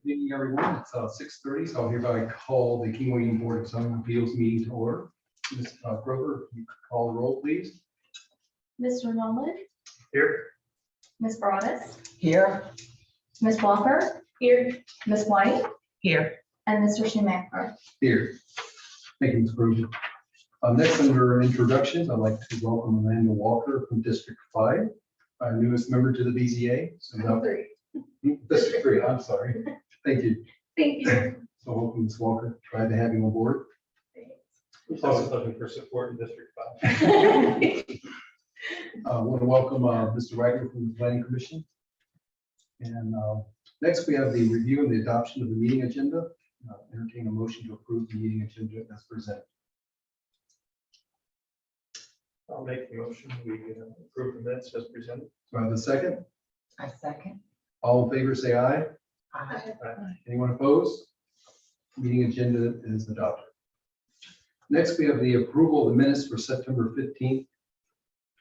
Good evening, everyone. It's 6:30, so I'll hereby call the King William Board of Zoning Appeals meeting to order. Ms. Grover, if you could call the roll, please. Mr. Nolan, Here. Ms. Broadus, Here. Ms. Walker, here, Ms. White, Here. and Mr. Schumacher. Here. Thank you, Ms. Grover. Next, under introductions, I'd like to welcome Amanda Walker from District 5, our newest member to the BZA. So now, District 3, I'm sorry. Thank you. Thank you. So welcome, Ms. Walker. Glad to have you on board. Always looking for support in District 5. I want to welcome Mr. Wagner from the Planning Commission. And next, we have the review and the adoption of the meeting agenda. Entertain a motion to approve the meeting agenda as presented. I'll make the motion. We approve the minutes as presented. Do I have a second? I second. All in favor, say aye. Aye. Anyone opposed? Meeting agenda is adopted. Next, we have the approval of the minutes for September 15th,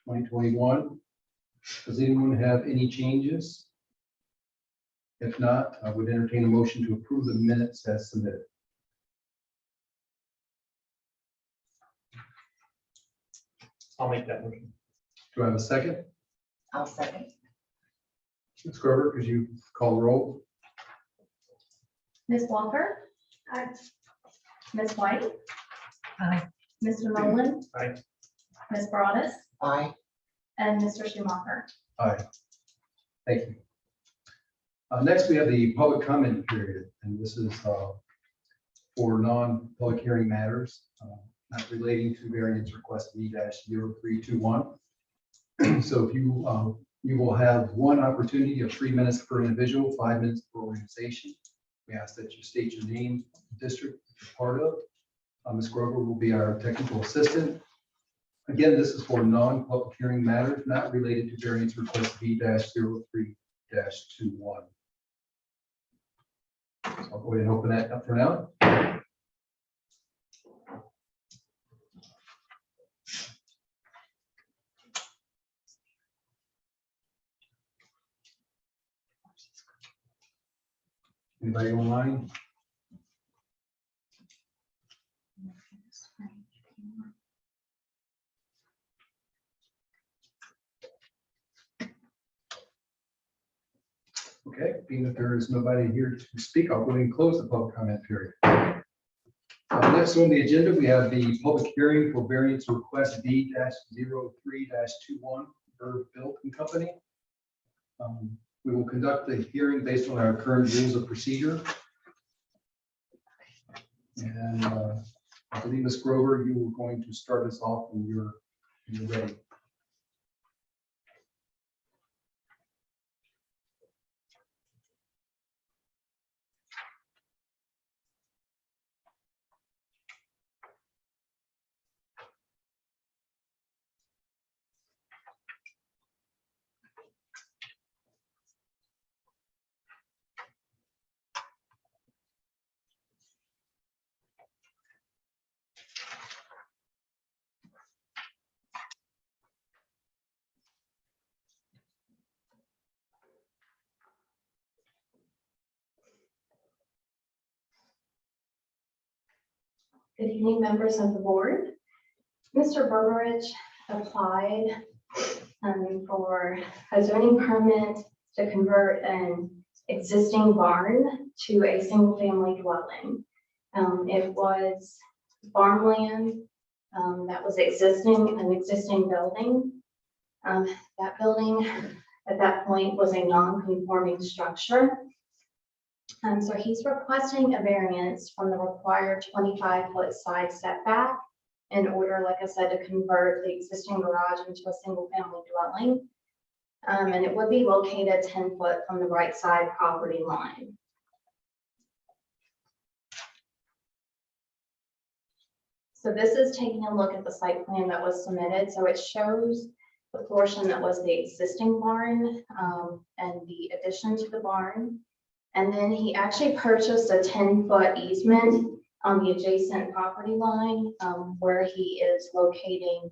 2021. Does anyone have any changes? If not, I would entertain a motion to approve the minutes as submitted. I'll make that motion. Do I have a second? I'll second. Ms. Grover, could you call the roll? Ms. Walker, aye. Ms. White, Aye. Mr. Nolan, Aye. Ms. Broadus, Aye. and Mr. Schumacher. Aye. Thank you. Next, we have the public comment period, and this is for non-public hearing matters not relating to variance request V-0321. So if you will have one opportunity of 3 minutes per individual, 5 minutes per organization. We ask that you state your name, district you're part of. Ms. Grover will be our technical assistant. Again, this is for non-public hearing matters not related to variance request V-03-21. So I'll go ahead and open that up for now. Anybody online? Okay, being that there is nobody here to speak, I'll go ahead and close the public comment period. Next on the agenda, we have the public hearing for variance request V-03-21 for Built and Company. We will conduct the hearing based on our current rules of procedure. And I believe, Ms. Grover, you were going to start us off when you're ready. Good evening, members of the board. Mr. Berberich applied for a zoning permit to convert an existing barn to a single-family dwelling. It was farmland that was an existing building. That building at that point was a non-conforming structure. So he's requesting a variance from the required 25-foot side setback in order, like I said, to convert the existing garage into a single-family dwelling. And it would be located 10 foot from the right side property line. So this is taking a look at the site plan that was submitted. So it shows the portion that was the existing barn and the addition to the barn. And then he actually purchased a 10-foot easement on the adjacent property line where he is locating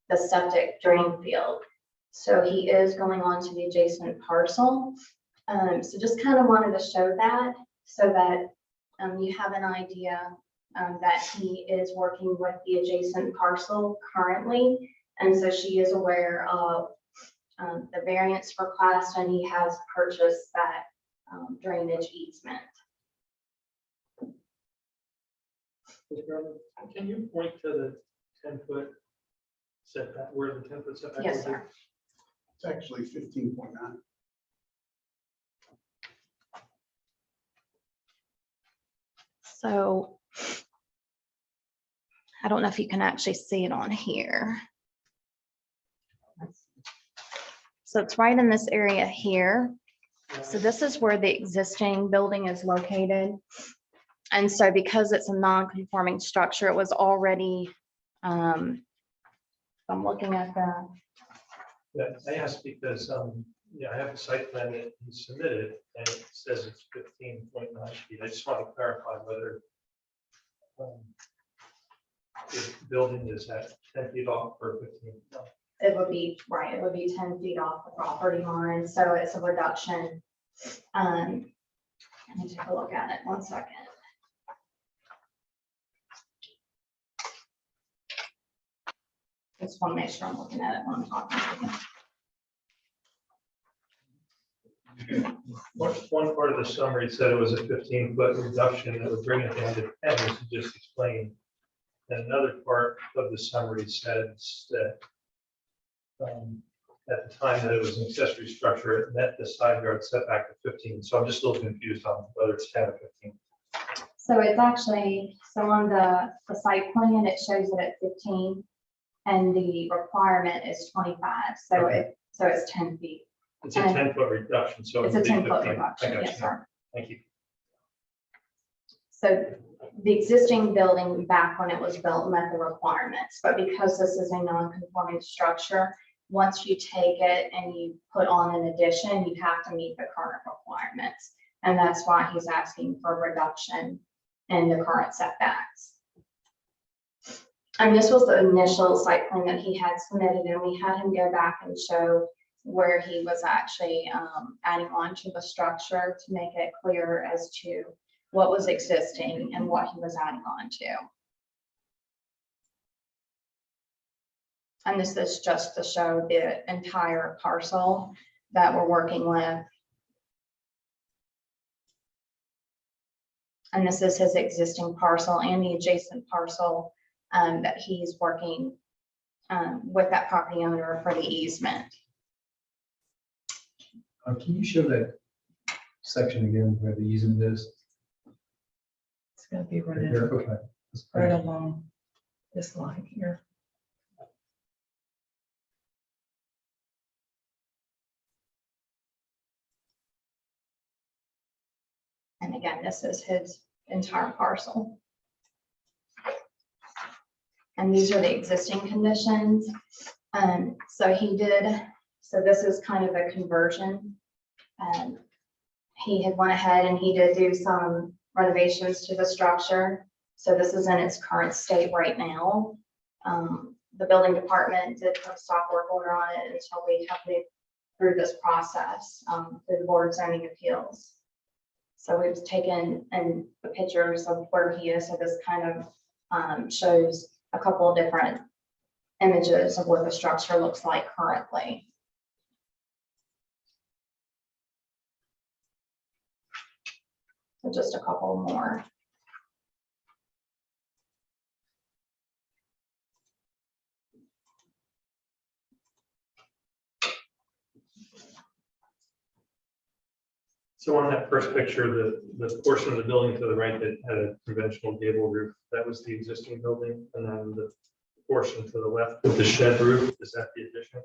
the septic drain field. So he is going on to the adjacent parcel. So just kind of wanted to show that. so that you have an idea that he is working with the adjacent parcel currently. And so she is aware of the variance request, and he has purchased that drainage easement. Mr. Evans, can you point to the 10-foot setback, where the 10-foot setback? Yes, would be? sir. It's actually 15.9. So I don't know if you can actually see it on here. So it's right in this area here. So this is where the existing building is located. And so because it's a non-conforming structure, it was already, I'm looking at the, Yeah, I asked because, yeah, I have a site plan that he submitted and it says it's 15.9 feet. I just want to clarify whether the building is at 10 feet off or 15. No. it would be, right, it would be 10 feet off the property line. So it's a reduction. Let me take a look at it, 1 second. Just want to make sure I'm looking at it when I'm talking. One part of the summary said it was a 15-foot reduction that would bring it down to 10, as you just explained. And another part of the summary says that at the time that it was an accessory structure, it met the side yard setback of 15. So I'm just a little confused on whether it's 10 or 15. So it's actually, so on the site plan, it shows it at 15 and the requirement is 25. So Okay. it's 10 feet. It's a And 10-foot reduction, so It's a it'd be 10-foot 15. reduction, I got yes, you. sir. Thank you. So the existing building back when it was built met the requirements, but because this is a non-conforming structure, once you take it and you put on an addition, you have to meet the current requirements. And that's why he's asking for a reduction in the current setbacks. And this was the initial site plan that he had submitted, and we had him go back and show where he was actually adding on to the structure to make it clear as to what was existing and what he was adding on to. And this is just to show the entire parcel that we're working with. And this is his existing parcel and the adjacent parcel that he's working with that property owner for the easement. Can you show that section again where the easement is? It's gonna be Right right, here, okay. right along this line here. And again, this is his entire parcel. And these are the existing conditions. So this is kind of a conversion. He had went ahead and he did do some renovations to the structure. So this is in its current state right now. The building department did put a stop work order on it until we have moved through this process through the Board of Zoning Appeals. So we've taken and the pictures of where he is. So this kind of shows a couple of different images of what the structure looks like currently. So just a couple more. So on that first picture, the portion of the building to the right that had a conventional gable roof, that was the existing building. And then the portion to the left with the shed roof, is that the addition?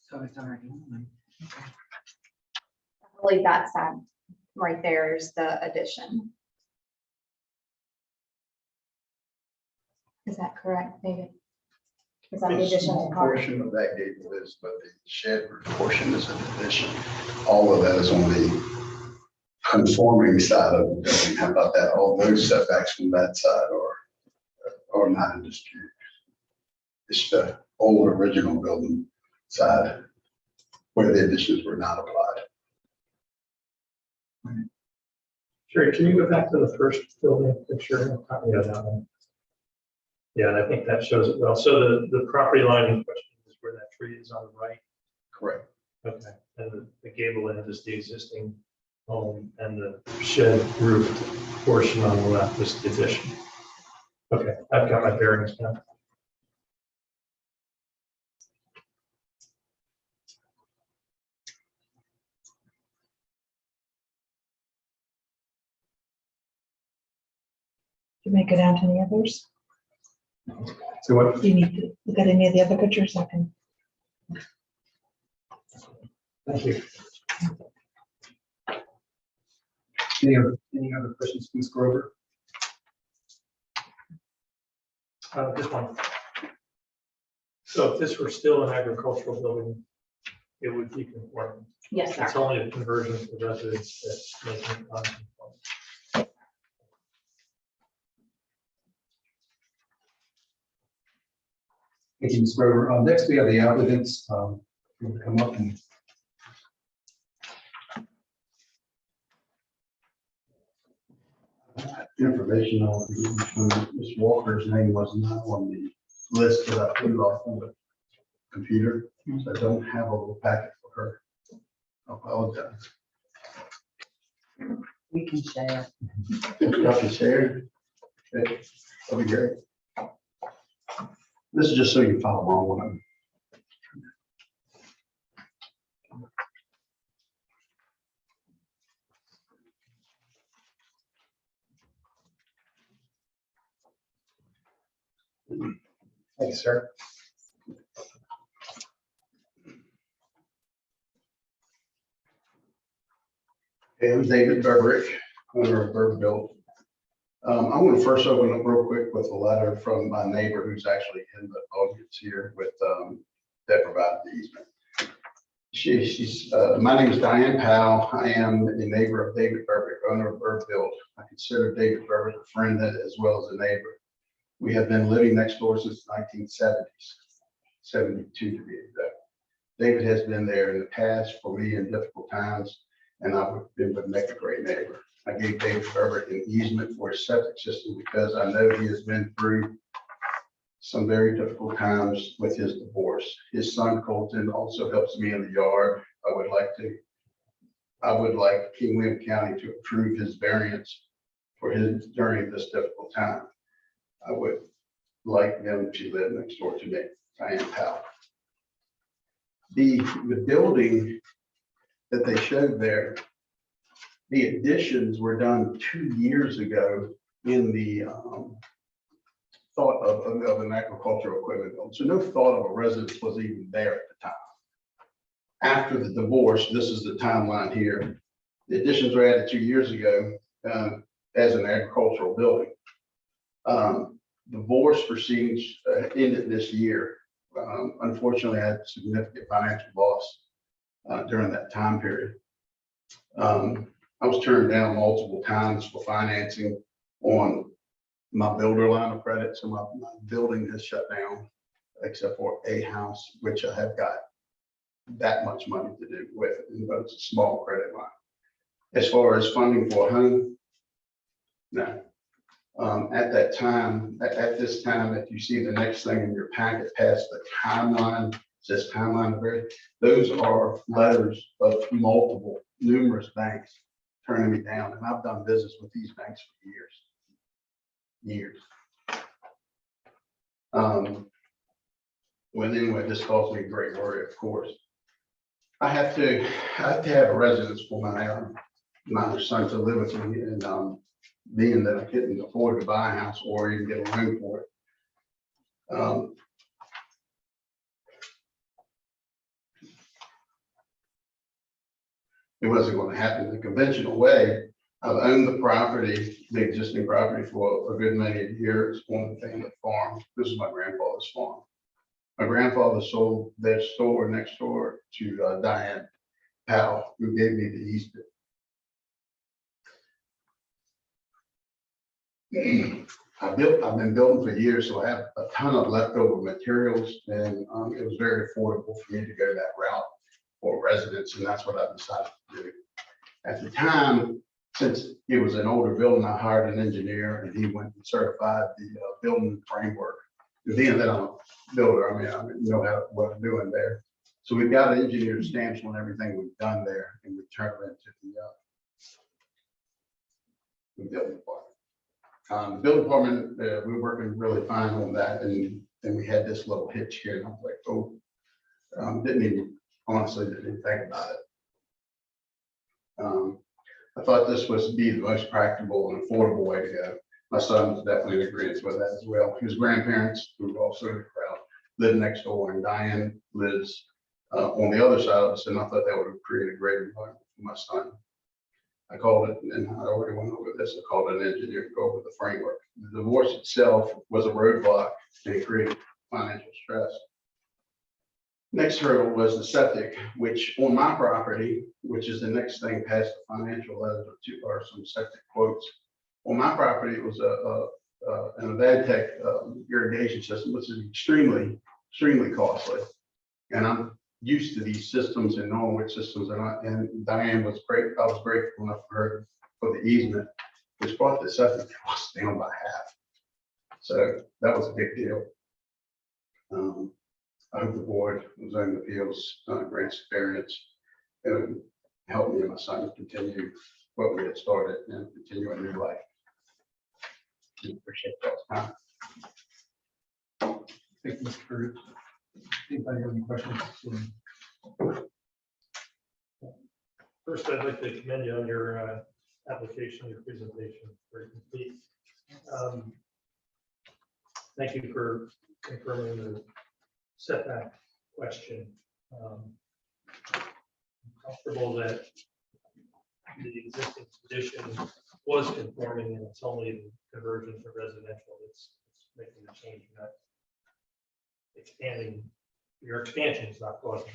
So it's already on. Okay. I believe that's that right there is the addition. Is that correct, David? Is that the A addition small to part? portion of that gable is, but the shed roof portion is an addition. All of that is on the conforming side of the building. How about that? All those setbacks from that side are not in dispute. It's the old original building side where the additions were not applied. Sherry, can you go back to the first building picture? Yeah, that one. Yeah, and I think that shows it well. So the property line in question is where that tree is on the right. Correct. Okay, and the gable end is the existing home, and the shed roof portion on the left is the addition. Okay, I've got my bearings now. Did you make it out any others? So what, Do you need to look at any of the other pictures? I can. thank you. Any other questions, Ms. Grover? This one. So if this were still an agricultural building, it would be conforming. Yes, It's sir. only a conversion to residence that's making it non-conforming. Thank you, Ms. Grover. Next, we have the applicants. Who will come up and Information on Ms. Walker's name was not on the list that I put off on the computer, so I don't have a little packet for her. I apologize. We can share. Y'all can share. Okay, that'll be great. This is just so you can follow along with them. thanks, sir. Hey, I'm David Beveridge, owner of Birdville. I want to first open up real quick with a letter from my neighbor who's actually in the audience here with, that provided the easement. My name is Diane Powell. I am a neighbor of David Beveridge, owner of Birdville. I consider David Beveridge a friend as well as a neighbor. We have been living next door since the 1970s, 72 to be exact. David has been there in the past for me in difficult times, and I've been with make a great neighbor. I gave David Berbert an easement for his septic system because I know he has been through some very difficult times with his divorce. His son Colton also helps me in the yard. I would like King William County to approve his variance for his during this difficult time. I would like them to live next door to me. Diane Powell. The building that they showed there, the additions were done 2 years ago in the thought of an agricultural equipment building. So no thought of a residence was even there at the time. After the divorce, this is the timeline here. The additions were added 2 years ago as an agricultural building. Divorce proceedings ended this year. Unfortunately, I had significant financial loss during that time period. I was turned down multiple times for financing on my builder line of credit. So my building has shut down, except for a house, which I have got that much money to do with, but it's a small credit line. As far as funding for a home, no. At that time, at this time, if you see the next thing in your packet past the timeline, says timeline, those are letters of numerous banks turning me down. And I've done business with these banks for years. Well, anyway, this caused me great worry, of course. I have to have a residence for my son to live with me, and being that I couldn't afford to buy a house or even get a room for it. It wasn't going to happen the conventional way. I've owned the property, the existing property, for a good many years on the family farm. This is my grandfather's farm. My grandfather sold their store next door to Diane Powell, who gave me the easement. I've been building for years, so I have a ton of leftover materials, and it was very affordable for me to go that route for residents, and that's what I decided to do. At the time, since it was an older building, I hired an engineer and he went and certified the building framework. Being that I'm a builder, I know what I'm doing there. So we've got engineered stamps on everything we've done there, and we turn it into the building department. The building department, we're working really fine on that, and then we had this little hitch here, and I was like, oh, honestly didn't even think about it. I thought this was be the most practical and affordable way to go. My son was definitely in agreement with that as well. His grandparents, who were also in the crowd, live next door, and Diane lives on the other side of us, and I thought that would create a great environment for my son. I called it, and I already went over this, I called it an engineer to go over the framework. The divorce itself was a roadblock, and it created financial stress. Next hurdle was the septic, which on my property, which is the next thing past the financial letters or some septic quotes. On my property, it was an Avantech irrigation system, which is extremely costly. And I'm used to these systems and knowing which systems are not. And Diane was great. I was grateful enough for her for the easement, which brought the septic cost down by half. So that was a big deal. I hope the board of zoning appeals grants variance and help me and my son continue what we had started and continue a new life. I appreciate that time. Thank you, Mr. Curtis. Anybody have any questions? First, I'd like to commend you on your application, your presentation, very complete. Thank you for confirming the setback question. I'm comfortable that the existing condition was conforming and it's only the conversion to residential that's making the change, not expanding. Your expansion is not causing.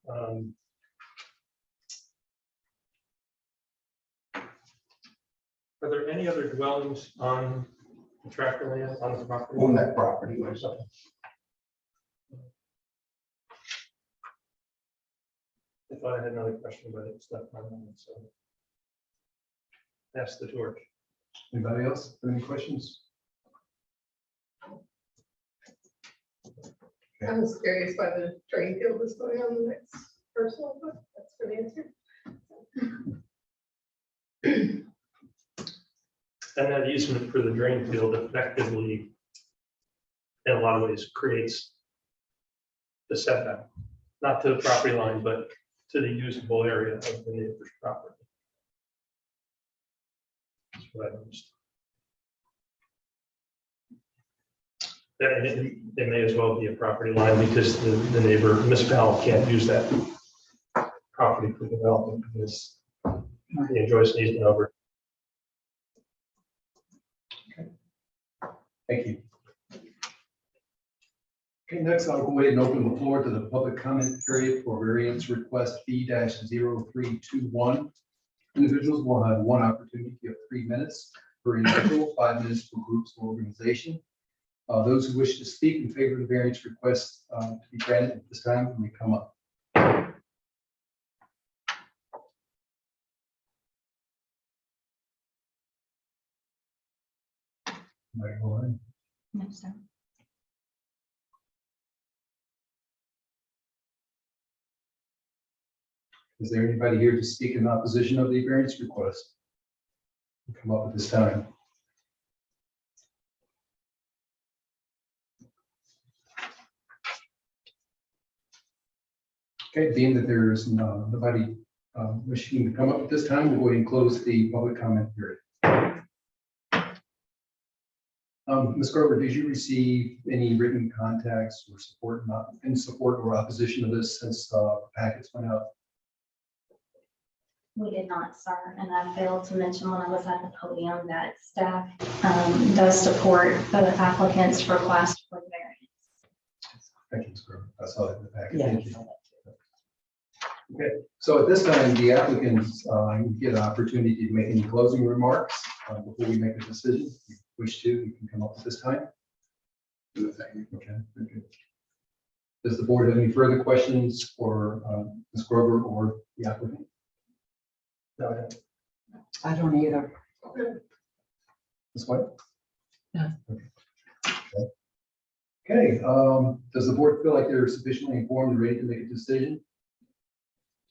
Are there any other dwellings on the tract of land on the property? On that property, there's I thought I had another question, but it's left my mind, so. Pass the torch. Anybody else have any questions? I was curious why the drain field was going on the next parcel, but that's for the answer. And that easement for the drain field effectively, in a lot of ways, creates the setback, not to the property line, but to the usable area of the neighbor's property. That's what I understand. It may as well be a property line because the neighbor municipality can't use that property for development because he enjoys an easement over. Thank you. Okay, next I'll go ahead and open the floor to the public comment period for variance request B-0321. Individuals will have one opportunity of 3 minutes per individual, 5 minutes for groups or organization. Those who wish to speak in favor of the variance request to be granted at this time may come up. Right, go ahead. No, sir. Is there anybody here to speak in opposition of the variance request? Come up at this time. Okay, being that there is nobody wishing to come up at this time, we'll go ahead and close the public comment period. Ms. Grover, did you receive any written contacts or support, not in support or opposition to this since packets went out? We did not, sir, and I failed to mention when I was at the podium that staff does support both applicants' request for variance. Thank you, Ms. Grover. I saw that in the packet. Yeah. Thank you. Okay, so at this time, the applicants get an opportunity to make any closing remarks before we make a decision. If you wish to, you can come up at this time. Okay, very good. Does the board have any further questions for Ms. Grover or the applicant? No, I don't. I don't either. Ms. White? No. Okay, does the board feel like they're sufficiently informed and ready to make a decision?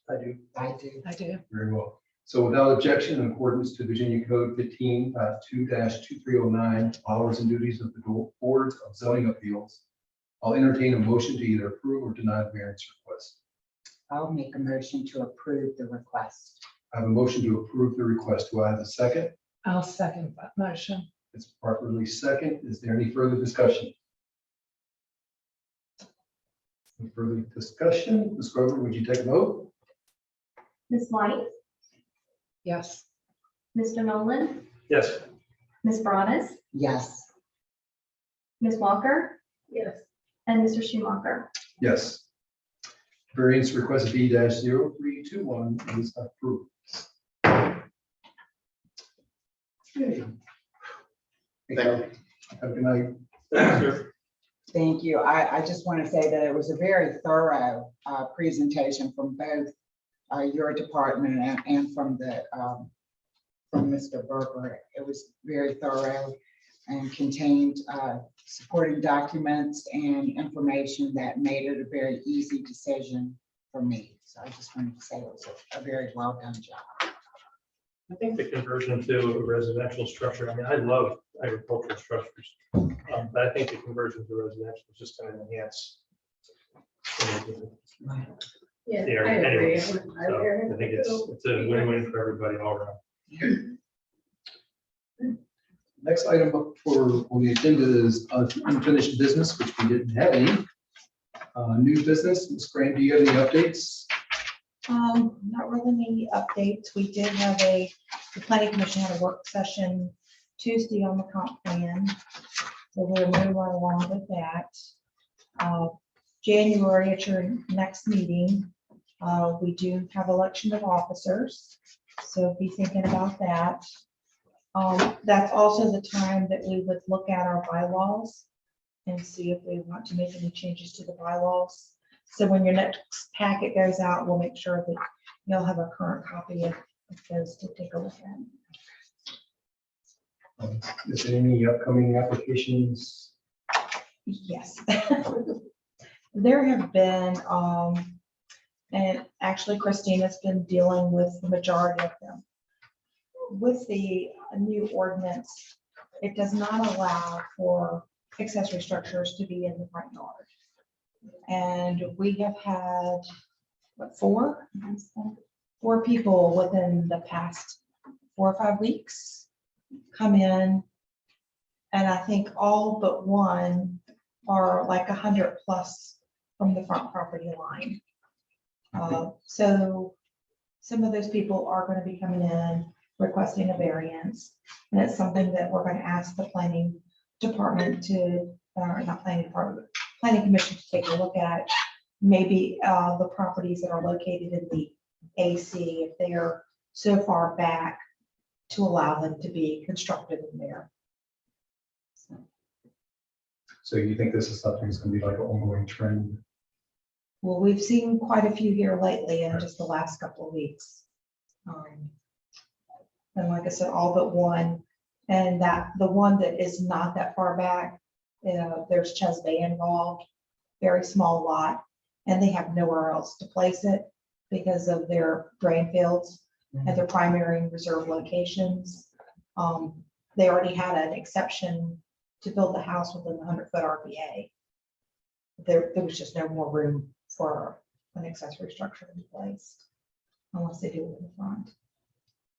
I do. I do. I do. Very well. So without objection, in accordance to Virginia Code 15.2-2309, powers and duties of the boards of zoning appeals, I'll entertain a motion to either approve or deny the variance request. I'll make a motion to approve the request. I have a motion to approve the request. Do I have a second? I'll second that motion. It's properly second. Is there any further discussion? Any further discussion? Ms. Grover, would you take a vote? Ms. White, Yes. Mr. Nolan, Yes. Ms. Broadus, Yes. Ms. Walker, Yes. and Mr. Schumacher. Yes. Variance request B-0321 is approved. Okay. Have a good night. Thank you, sir. Thank you. I just want to say that it was a very thorough presentation from both your department and from Mr. Berger. It was very thorough and contained supporting documents and information that made it a very easy decision for me. So I just wanted to say it was a very well done job. I think the conversion to a residential structure, I mean, I love agricultural structures, but I think the conversion to residential is just going to enhance. Yeah, Yeah, I agree. anyways, I So I think it's a win-win for everybody all around. Next item up on the agenda is unfinished business, which we didn't have any. New business, Ms. Graham, do you have any updates? Not really any updates. We did have the planning commission had a work session Tuesday on the comp plan. So we're moving right along with that. January at your next meeting, we do have election of officers. So be thinking about that. That's also the time that we would look at our bylaws and see if we want to make any changes to the bylaws. So when your next packet goes out, we'll make sure that you'll have a current copy of those to take a look at. Is there any upcoming applications? Yes. There have been, and actually Christina's been dealing with the majority of them. With the new ordinance, it does not allow for accessory structures to be in the front yard. And we have had, what, four people within the past 4 or 5 weeks come in. And I think all but one are like 100 plus from the front property line. So some of those people are going to be coming in requesting a variance. And it's something that we're going to ask the planning department to, not planning department, planning commission to take a look at. Maybe the properties that are located in the AC, if they are so far back, to allow them to be constructed in there. So you think this is something that's going to be like an ongoing trend? Well, we've seen quite a few here lately in just the last couple of weeks. And like I said, all but one, and that the one that is not that far back, there's Ches Bay involved, very small lot, and they have nowhere else to place it because of their drain fields and their primary and reserve locations. They already had an exception to build the house within the 100-foot RPA. There was just no more room for an accessory structure to be placed unless they do it in the front.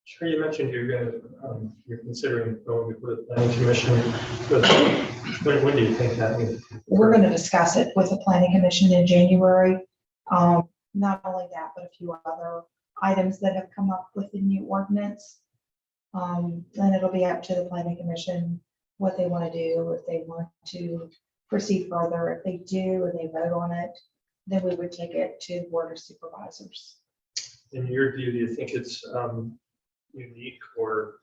Sure, you mentioned you're considering going before the planning commission, but when do you think that means? We're going to discuss it with the planning commission in January. Not only that, but a few other items that have come up with the new ordinance. Then it'll be up to the planning commission what they want to do, if they want to proceed further. If they do and they vote on it, then we would take it to the board of supervisors. In your view, do you think it's unique or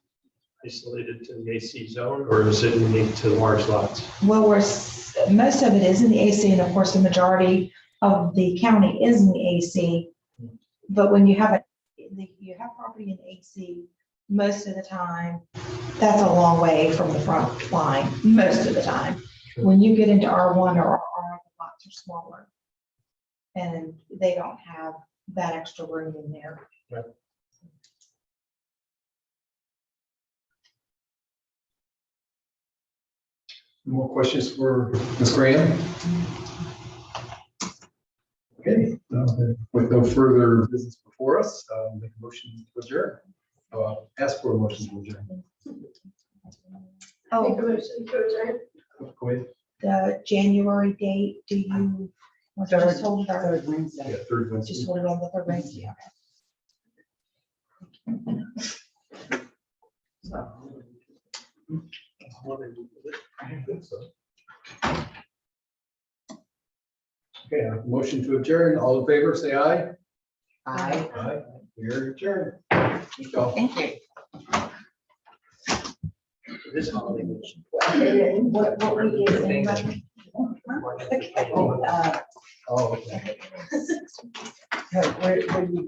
isolated to the AC zone, or is it unique to large lots? Well, most of it is in the AC, and of course, the majority of the county is in the AC. But when you have you have property in AC, most of the time, that's a long way from the front line, most of the time. When you get into R1 or R, the lots are smaller. And they don't have that extra room in there. More questions for Ms. Graham? Okay, with no further business before us, make a motion to adjourn. Ask for a motion to adjourn. Make a Oh, motion to adjourn. Go ahead. the January date, do you want to just hold it, or Third Wednesday. Yeah, third Wednesday. just hold it on the third Wednesday? I think so. Okay, motion to adjourn. All in favor, say aye. Aye. Aye. We're adjourned. Thank y'all. Thank you. This holiday. What we did, anybody? Oh, Oh, okay. where you